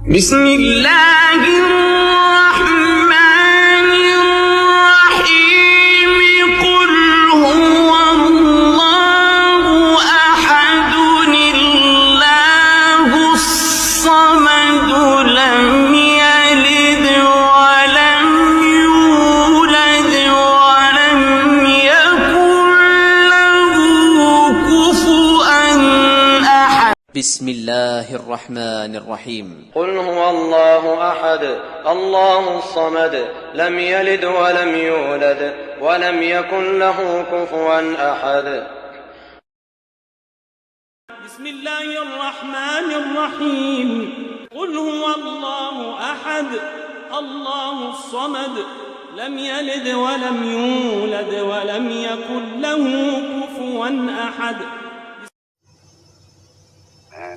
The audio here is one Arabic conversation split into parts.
بسم الله الرحمن الرحيم قل هو الله أحد الله الصمد لم يلد ولم يولد ولم يكن له كفوا أحد. بسم الله الرحمن الرحيم قل هو الله أحد الله الصمد لم يلد ولم يولد ولم يكن له كفوا أحد. بسم الله الرحمن الرحيم قل هو الله أحد الله الصمد لم يلد ولم يولد ولم يكن له كفوا أحد.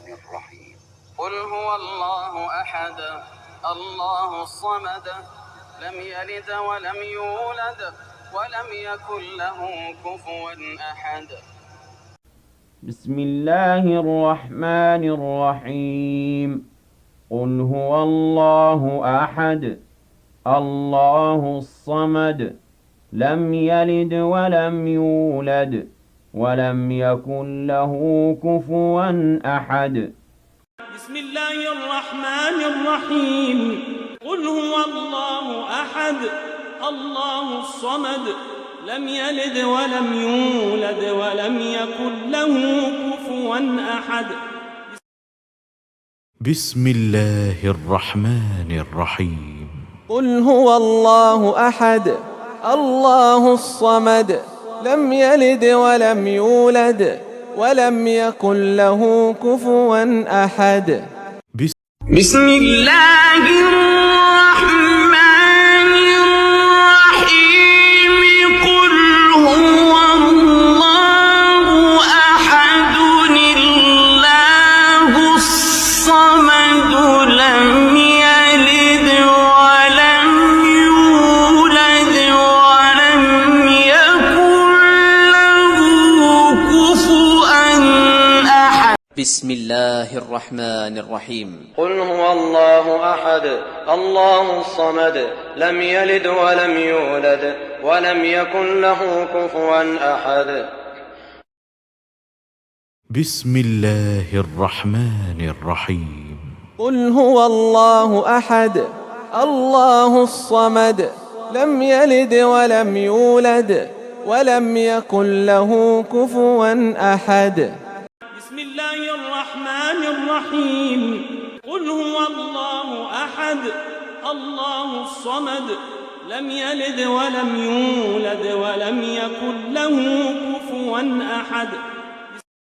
الرحيم قل هو الله أحد الله الصمد لم يلد ولم يولد ولم يكن له كفوا أحد. بسم الله الرحمن الرحيم قل هو الله أحد الله الصمد لم يلد ولم يولد ولم يكن له كفوا أحد. بسم الله الرحمن الرحيم قل هو الله أحد الله الصمد لم يلد ولم يولد ولم يكن له كفوا أحد. بسم الله الرحمن الرحيم قل هو الله أحد الله الصمد لم يلد ولم يولد ولم يكن له كفوا أحد. بسم الله الرحمن الرحيم قل هو الله أحد الله الصمد لم يلد ولم يولد ولم يكن له كفوا أحد. بسم الله الرحمن الرحيم قل هو الله أحد الله الصمد لم يلد ولم يولد ولم يكن له كفوا أحد. بسم الله الرحمن الرحيم قل هو الله أحد الله الصمد لم يلد ولم يولد ولم يكن له كفوا أحد. بسم الله الرحمن الرحيم قل هو الله أحد الله الصمد لم يلد ولم يولد ولم يكن له كفوا أحد.